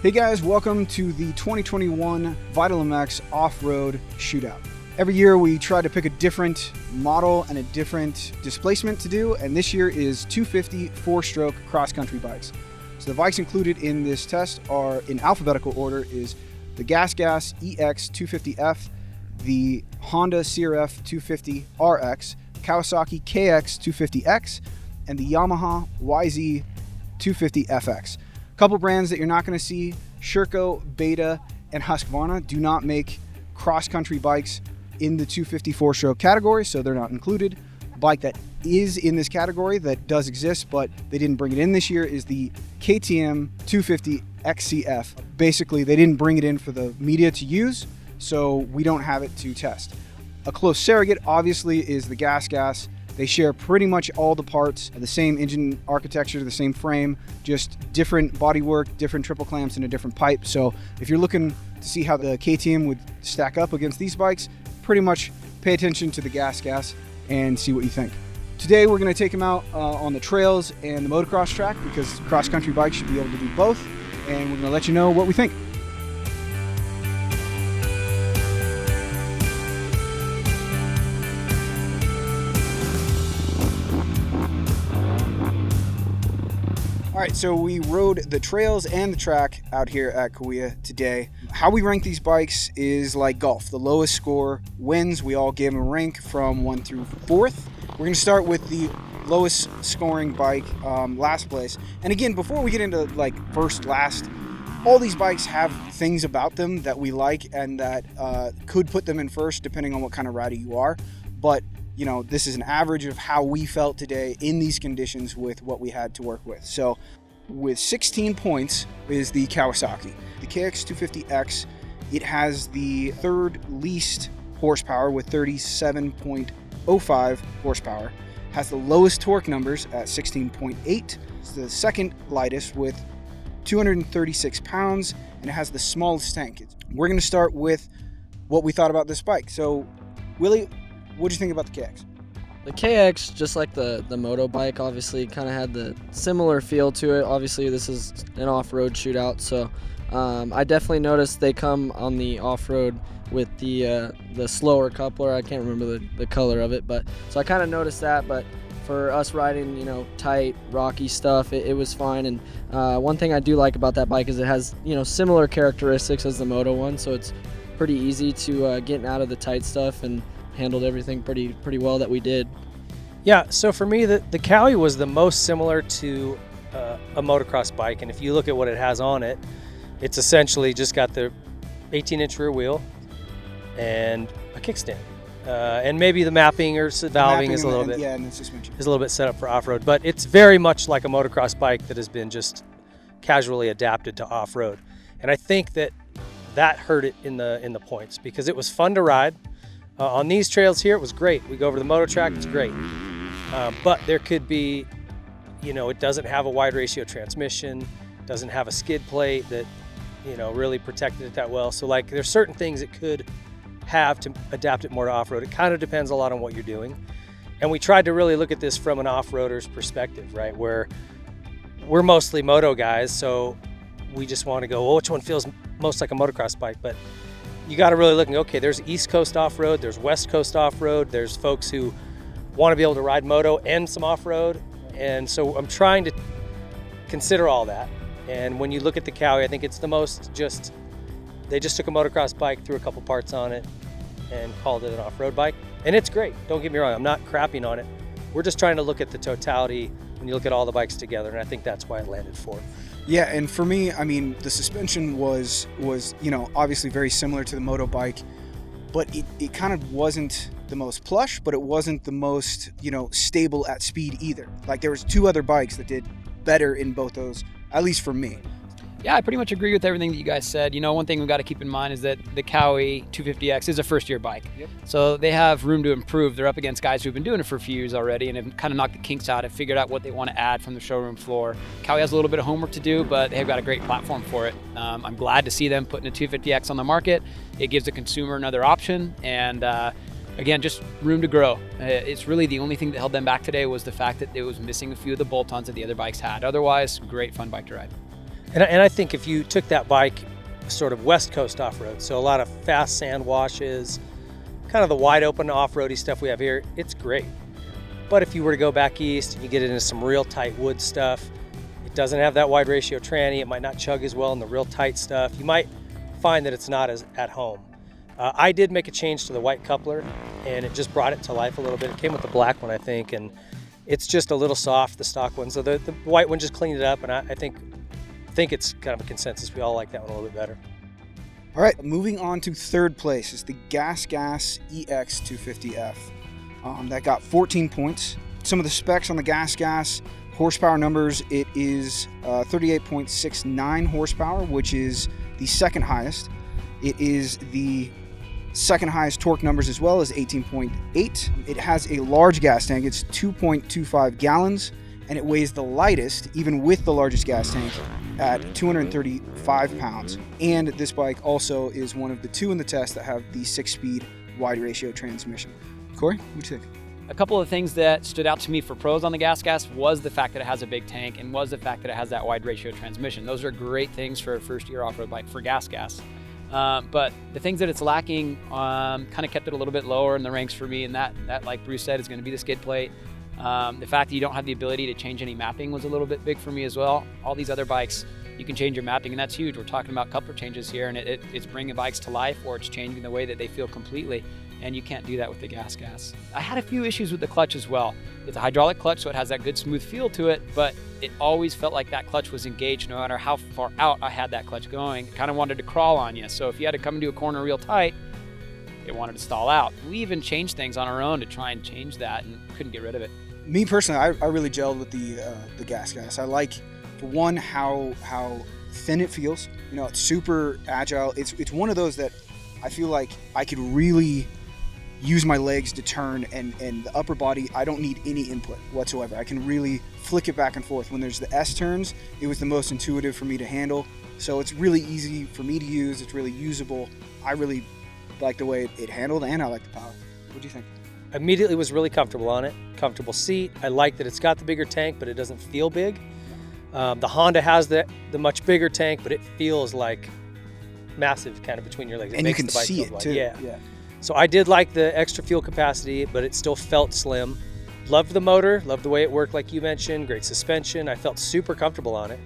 Hey guys, welcome to the 2021 Vital MX Off-Road Shootout. Every year we try to pick a different model and a different displacement to do, and this year is 250 4-stroke cross-country bikes. So the bikes included in this test are, in alphabetical order, is the GASGAS EX 250F, the Honda CRF250RX, Kawasaki KX250X, and the Yamaha YZ250FX. A couple brands that you're not going to see, Sherco, Beta, and Husqvarna, do not make cross-country bikes in the 250 4-stroke category, so they're not included. A bike that is in this category that does exist, but they didn't bring it in this year, is the KTM 250 XCF. Basically, they didn't bring it in for the media to use, so we don't have it to test. A close surrogate, obviously, is the GASGAS. They share pretty much all the parts, the same engine architecture, the same frame, just different bodywork, different triple clamps, and a different pipe. So if you're looking to see how the KTM would stack up against these bikes, pretty much pay attention to the GASGAS and see what you think. Today we're going to take them out on the trails and the motocross track, because cross-country bikes should be able to do both, and we're going to let you know what we think. All right, so we rode the trails and the track out here at Kauai today. How we rank these bikes is like golf. The lowest score wins. We all gave them a rank from 1 through 4th. We're gonna start with the lowest scoring bike, last place. And again, before we get into like first, last, all these bikes have things about them that we like and that could put them in first depending on what kind of rider you are. But you know, this is an average of how we felt today in these conditions with what we had to work with. So with 16 points is the Kawasaki. The KX250X, it has the third least horsepower with 37.05 horsepower, has the lowest torque numbers at 16.8. It's the second lightest with 236 pounds, and it has the smallest tank. We're gonna start with what we thought about this bike. So Willie, what do you think about the KX? The KX, just like the moto bike, obviously kind of had the similar feel to it. Obviously, this is an off-road shootout, so I definitely noticed they come on the off-road with the slower coupler. I can't remember the color of it, but so I kind of noticed that. But for us riding, you know, tight, rocky stuff, it was fine. And one thing I do like about that bike is it has, you know, similar characteristics as the moto one, so it's pretty easy to get out of the tight stuff, and handled everything pretty well that we did. Yeah, so for me, the Kawi was the most similar to a motocross bike, and if you look at what it has on it, it's essentially just got the 18-inch rear wheel and a kickstand, and maybe the mapping or valving is a little bit, and the suspension is a little bit set up for off-road, but it's very much like a motocross bike that has been just casually adapted to off-road, and I think that hurt it in the points, because it was fun to ride. On these trails here, it was great. We go over the moto track, it's great. But there could be, you know, it doesn't have a wide ratio transmission, doesn't have a skid plate that, you know, really protected it that well. So like there's certain things it could have to adapt it more to off-road. It kind of depends a lot on what you're doing. And we tried to really look at this from an off-roader's perspective, right? Where we're mostly moto guys, so we just want to go, well, which one feels most like a motocross bike? But you got to really look, okay, there's East Coast off-road, there's West Coast off-road, there's folks who want to be able to ride moto and some off-road. And so I'm trying to consider all that. And when you look at the Kawi, I think it's the most just, they just took a motocross bike, threw a couple parts on it, and called it an off-road bike. And it's great, don't get me wrong, I'm not crapping on it. We're just trying to look at the totality when you look at all the bikes together, and I think that's why it landed 4th. Yeah, and for me, I mean, the suspension was you know, obviously very similar to the moto bike, but it kind of wasn't the most plush, but it wasn't the most, you know, stable at speed either. Like there was 2 other bikes that did better in both those, at least for me. Yeah, I pretty much agree with everything that you guys said. You know, one thing we've got to keep in mind is that the Kawi 250X is a first-year bike. Yep. So they have room to improve. They're up against guys who've been doing it for a few years already and have kind of knocked the kinks out and figured out what they want to add from the showroom floor. Kawi has a little bit of homework to do, but they've got a great platform for it. I'm glad to see them putting a 250X on the market. It gives the consumer another option, and again, just room to grow. It's really the only thing that held them back today was the fact that it was missing a few of the bolt-ons that the other bikes had. Otherwise, great fun bike to ride. And I think if you took that bike sort of West Coast off-road, so a lot of fast sand washes, kind of the wide open off-roady stuff we have here, it's great. But if you were to go back east and you get into some real tight wood stuff, it doesn't have that wide ratio tranny, it might not chug as well in the real tight stuff. You might find that it's not as at home. I did make a change to the white coupler, and it just brought it to life a little bit. It came with the black one, I think, and it's just a little soft, the stock one. So the white one just cleaned it up, and I think it's kind of a consensus. We all like that one a little bit better. All right, moving on to third place is the GASGAS EX 250F. That got 14 points. Some of the specs on the GASGAS horsepower numbers, it is 38.69 horsepower, which is the second highest. It is the second highest torque numbers as well, as 18.8. It has a large gas tank. It's 2.25 gallons, and it weighs the lightest, even with the largest gas tank, at 235 pounds. And this bike also is one of the two in the test that have the 6-speed wide ratio transmission. Corey, what do you think? A couple of things that stood out to me for pros on the GASGAS was the fact that it has a big tank and was the fact that it has that wide ratio transmission. Those are great things for a first-year off-road bike for GASGAS. But the things that it's lacking kind of kept it a little bit lower in the ranks for me, and that like Bruce said, is going to be the skid plate. The fact that you don't have the ability to change any mapping was a little bit big for me as well. All these other bikes, you can change your mapping, and that's huge. We're talking about coupler changes here, and it's bringing bikes to life, or it's changing the way that they feel completely, and you can't do that with the GASGAS. I had a few issues with the clutch as well. It's a hydraulic clutch, so it has that good smooth feel to it, but it always felt like that clutch was engaged no matter how far out I had that clutch going. It kind of wanted to crawl on you, so if you had to come into a corner real tight, it wanted to stall out. We even changed things on our own to try and change that and couldn't get rid of it. Me personally, I really gelled with the GASGAS. I like, for one, how thin it feels. You know, it's super agile. It's one of those that I feel like I could really use my legs to turn, and the upper body, I don't need any input whatsoever. I can really flick it back and forth. When there's the S turns, it was the most intuitive for me to handle. So it's really easy for me to use. It's really usable. I really like the way it handled, and I like the power. What do you think? Immediately was really comfortable on it. Comfortable seat. I like that it's got the bigger tank, but it doesn't feel big. The Honda has the much bigger tank, but it feels like massive kind of between your legs. And you can see it too. Yeah. So I did like the extra fuel capacity, but it still felt slim. Loved the motor, loved the way it worked like you mentioned, great suspension. I felt super comfortable on it.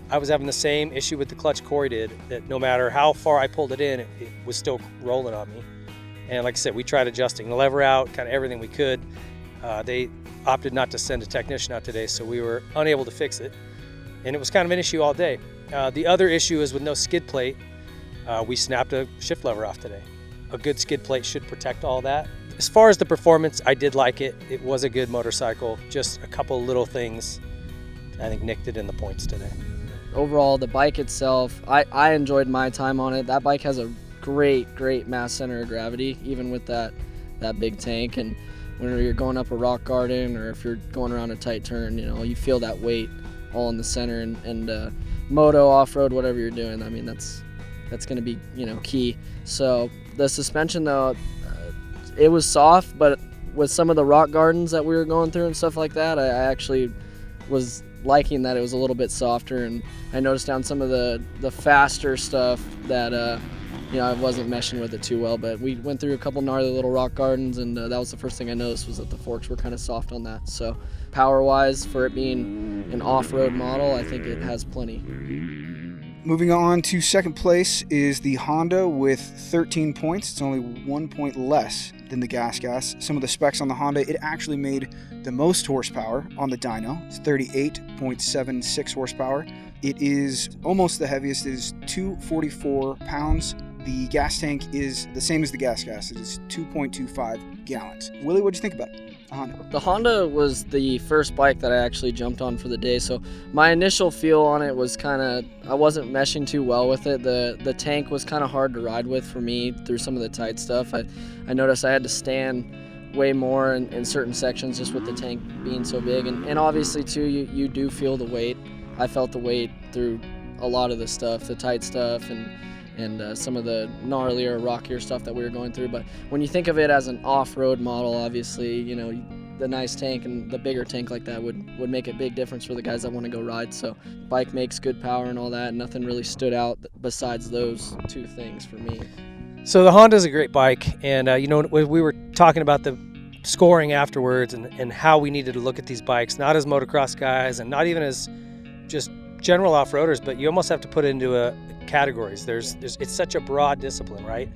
I was having the same issue with the clutch Corey did, that no matter how far I pulled it in, it was still rolling on me. And like I said, we tried adjusting the lever out, kind of everything we could. They opted not to send a technician out today, so we were unable to fix it. And it was kind of an issue all day. The other issue is with no skid plate, we snapped a shift lever off today. A good skid plate should protect all that. As far as the performance, I did like it. It was a good motorcycle. Just a couple little things I think nicked it in the points today. Overall, the bike itself, I enjoyed my time on it. That bike has a great mass center of gravity, even with that big tank. And when you're going up a rock garden, or if you're going around a tight turn, you know, you feel that weight all in the center. And moto, off-road, whatever you're doing, I mean, that's going to be, you know, key. So the suspension, though, it was soft, but with some of the rock gardens that we were going through and stuff like that, I actually was liking that it was a little bit softer. And I noticed down some of the faster stuff that you know, I wasn't meshing with it too well. But we went through a couple gnarly little rock gardens, and that was the first thing I noticed, was that the forks were kind of soft on that. So power-wise, for it being an off-road model, I think it has plenty. Moving on to second place is the Honda with 13 points. It's only 1 point less than the GASGAS. Some of the specs on the Honda, it actually made the most horsepower on the dyno. It's 38.76 horsepower. It is almost the heaviest. It is 244 pounds. The gas tank is the same as the GASGAS. It is 2.25 gallons. Willie, what'd you think about it? Honda. The Honda was the first bike that I actually jumped on for the day, so my initial feel on it was kind of, I wasn't meshing too well with it. The tank was kind of hard to ride with for me through some of the tight stuff. I noticed I had to stand way more in certain sections just with the tank being so big, and obviously too, you do feel the weight. I felt the weight through a lot of the stuff, the tight stuff, and some of the gnarlier, rockier stuff that we were going through. But when you think of it as an off-road model, obviously, you know, the nice tank and the bigger tank like that would make a big difference for the guys that want to go ride. So bike makes good power and all that. Nothing really stood out besides those two things for me. So the Honda's a great bike, and you know, we were talking about the scoring afterwards and how we needed to look at these bikes, not as motocross guys and not even as just general off-roaders, but you almost have to put it into categories. It's such a broad discipline, right?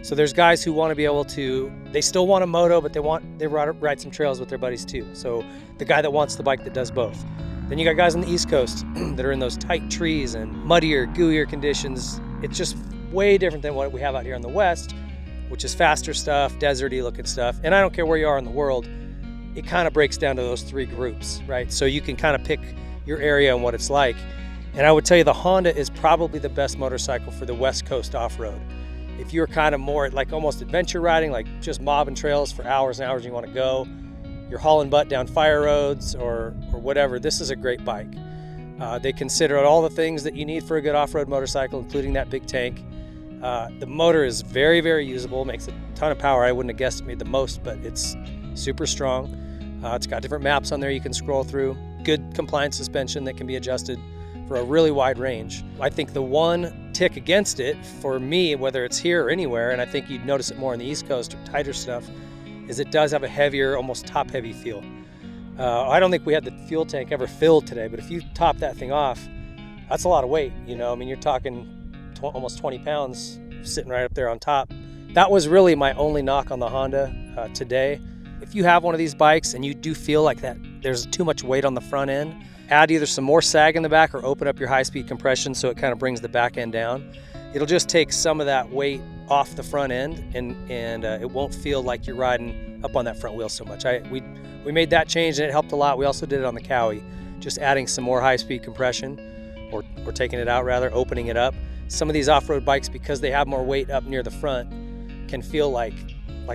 So there's guys who want to be able to, they still want a moto, but they ride some trails with their buddies too. So the guy that wants the bike that does both. Then you got guys on the East Coast that are in those tight trees and muddier, gooier conditions. It's just way different than what we have out here in the West, which is faster stuff, deserty looking stuff. And I don't care where you are in the world, it kind of breaks down to those three groups, right? So you can kind of pick your area and what it's like. And I would tell you the Honda is probably the best motorcycle for the West Coast off-road. If you're kind of more like almost adventure riding, like just mobbing trails for hours and hours and you want to go, you're hauling butt down fire roads or whatever, this is a great bike. They consider all the things that you need for a good off-road motorcycle, including that big tank. The motor is very, very usable, makes a ton of power. I wouldn't have guessed it made the most, but it's super strong. It's got different maps on there you can scroll through. Good compliant suspension that can be adjusted for a really wide range. I think the one tick against it for me, whether it's here or anywhere, and I think you'd notice it more on the East Coast or tighter stuff, is it does have a heavier, almost top-heavy feel. I don't think we had the fuel tank ever filled today, but if you top that thing off, that's a lot of weight, you know? I mean, you're talking almost 20 pounds sitting right up there on top. That was really my only knock on the Honda today. If you have one of these bikes and you do feel like that there's too much weight on the front end, add either some more sag in the back or open up your high-speed compression so it kind of brings the back end down. It'll just take some of that weight off the front end and it won't feel like you're riding up on that front wheel so much. We made that change and it helped a lot. We also did it on the Kawi, just adding some more high-speed compression or taking it out rather, opening it up. Some of these off-road bikes, because they have more weight up near the front, can feel like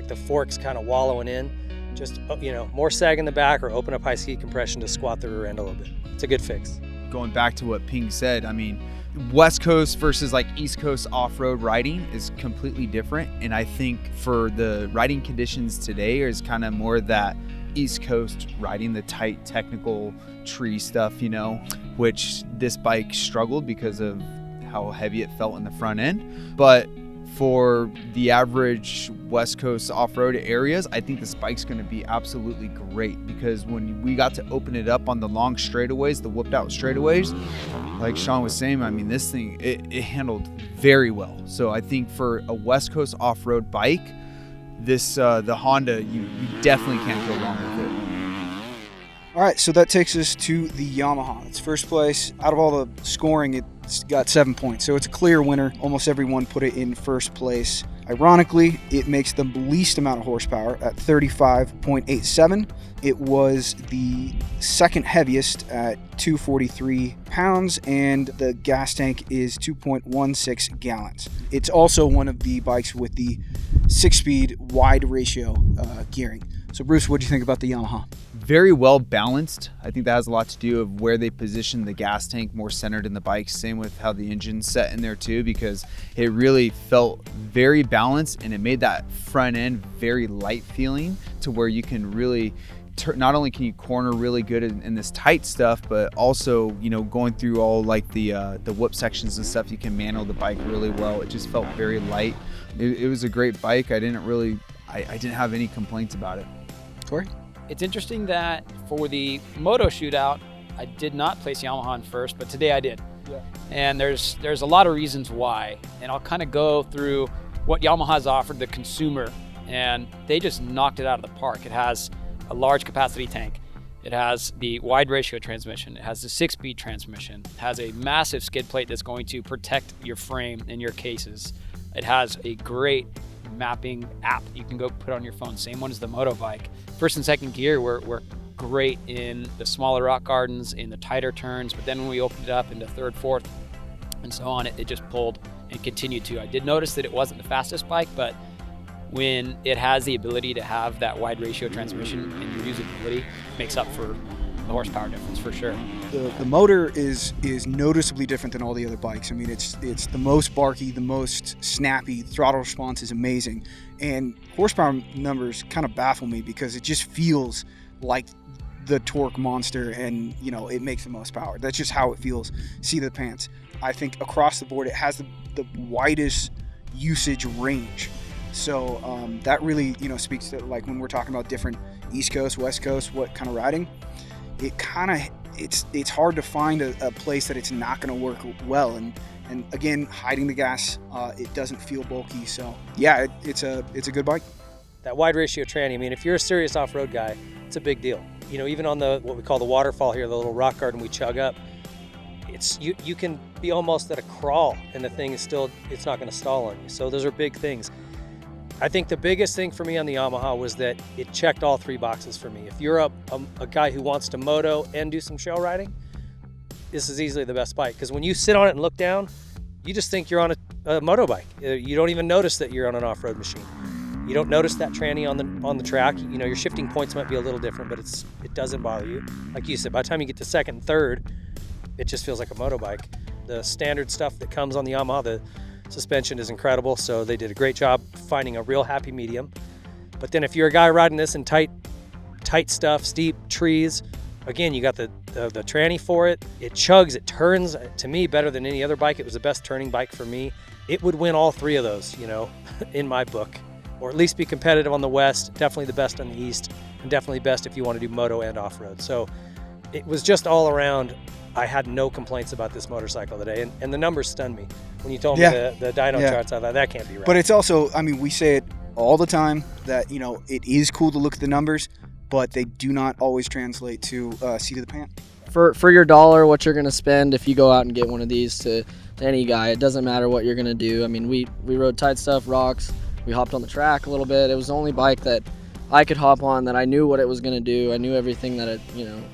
the fork's kind of wallowing in. Just, you know, more sag in the back or open up high-speed compression to squat the rear end a little bit. It's a good fix. Going back to what Ping said, I mean, West Coast versus like East Coast off-road riding is completely different. And I think for the riding conditions today is kind of more that East Coast riding, the tight technical tree stuff, you know, which this bike struggled because of how heavy it felt in the front end. But for the average West Coast off-road areas, I think this bike's going to be absolutely great, because when we got to open it up on the long straightaways, the whooped out straightaways, like Sean was saying, I mean, this thing, it handled very well. So I think for a West Coast off-road bike, this the Honda, you definitely can't go wrong with it. All right, so that takes us to the Yamaha. It's first place. Out of all the scoring, it's got 7 points, so it's a clear winner. Almost everyone put it in first place. Ironically, it makes the least amount of horsepower at 35.87. It was the second heaviest at 243 pounds, and the gas tank is 2.16 gallons. It's also one of the bikes with the 6-speed wide ratio gearing. So Bruce, what do you think about the Yamaha? Very well balanced. I think that has a lot to do with where they position the gas tank, more centered in the bike. Same with how the engine's set in there too, because it really felt very balanced and it made that front end very light feeling, to where you can really not only can you corner really good in this tight stuff, but also, you know, going through all like the whoop sections and stuff, you can manual the bike really well. It just felt very light. It was a great bike. I didn't have any complaints about it. Corey? It's interesting that for the Moto Shootout, I did not place Yamaha in first, but today I did. Yeah. And there's a lot of reasons why, and I'll kind of go through what Yamaha's offered the consumer, and they just knocked it out of the park. It has a large capacity tank. It has the wide ratio transmission. It has the 6-speed transmission. It has a massive skid plate that's going to protect your frame and your cases. It has a great mapping app you can go put on your phone. Same one as the moto bike. First and second gear were great in the smaller rock gardens, in the tighter turns, but then when we opened it up into third, fourth, and so on, it just pulled and continued to. I did notice that it wasn't the fastest bike, but when it has the ability to have that wide ratio transmission and your usability, makes up for the horsepower difference for sure. The motor is noticeably different than all the other bikes. I mean, it's the most barky, the most snappy. Throttle response is amazing, and horsepower numbers kind of baffle me because it just feels like the torque monster, and it makes the most power. That's just how it feels. Seat of the pants, I think across the board it has the widest usage range. So that really speaks to, like, when we're talking about different East Coast, West Coast, what kind of riding, it's hard to find a place that it's not going to work well. And again, hiding the gas, it doesn't feel bulky. So yeah, it's a good bike. That wide ratio tranny, I mean, if you're a serious off-road guy, it's a big deal. Even on what we call the waterfall here, the little rock garden we chug up, you can be almost at a crawl, and the thing is still, it's not going to stall on you. So those are big things. I think the biggest thing for me on the Yamaha was that it checked all 3 boxes for me. If you're a guy who wants to moto and do some trail riding, this is easily the best bike, because when you sit on it and look down, you just think you're on a moto bike. You don't even notice that you're on an off-road machine. You don't notice that tranny on the track. Your shifting points might be a little different, but it doesn't bother you. Like you said, by the time you get to second and third, it just feels like a moto bike. The standard stuff that comes on the Yamaha, the suspension is incredible, so they did a great job finding a real happy medium. But then if you're a guy riding this in tight stuff, steep trees, again, you got the tranny for it. It chugs, it turns, to me, better than any other bike. It was the best turning bike for me. It would win all 3 of those, in my book, or at least be competitive on the West, definitely the best on the East, and definitely best if you want to do moto and off-road. So it was just all around. I had no complaints about this motorcycle today, and the numbers stunned me. When you told me the dyno charts, I thought, that can't be right. But it's also, we say it all the time that, it is cool to look at the numbers, but they do not always translate to seat of the pant. For your dollar, what you're going to spend if you go out and get one of these to any guy, it doesn't matter what you're going to do. We rode tight stuff, rocks, we hopped on the track a little bit. It was the only bike that I could hop on that I knew what it was going to do. I knew everything that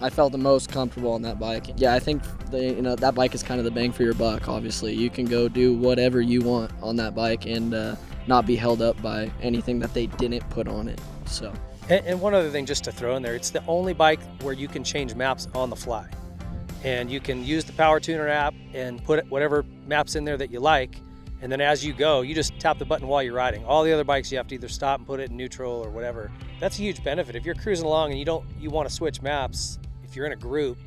I felt the most comfortable on that bike. Yeah, I think that bike is kind of the bang for your buck. Obviously, you can go do whatever you want on that bike and not be held up by anything that they didn't put on it. So. And one other thing just to throw in there, it's the only bike where you can change maps on the fly. And you can use the Power Tuner app and put whatever maps in there that you like. And then as you go, you just tap the button while you're riding. All the other bikes, you have to either stop and put it in neutral or whatever. That's a huge benefit. If you're cruising along and you want to switch maps, if you're in a group,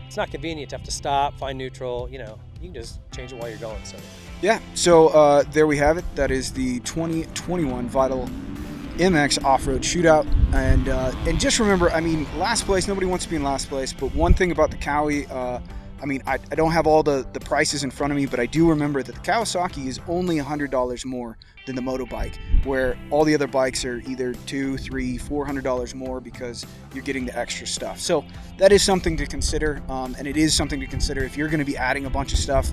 it's not convenient to have to stop, find neutral. You can just change it while you're going. So yeah, so there we have it. That is the 2021 Vital MX Off-Road Shootout. And just remember, last place, nobody wants to be in last place, but one thing about the Kawi, I don't have all the prices in front of me, but I do remember that the Kawasaki is only $100 more than the moto bike, where all the other bikes are either $200, $300, $400 more because you're getting the extra stuff. So that is something to consider, and it is something to consider if you're going to be adding a bunch of stuff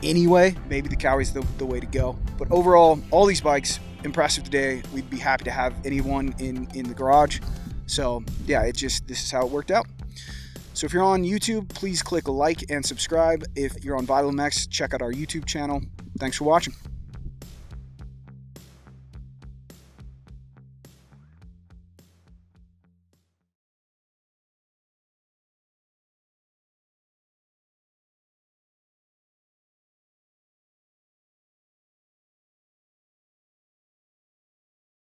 anyway. Maybe the Kawi is the way to go. But overall, all these bikes, impressive today. We'd be happy to have anyone in the garage. So yeah, this is how it worked out. So if you're on YouTube, please click like and subscribe. If you're on Vital MX, check out our YouTube channel. Thanks for watching.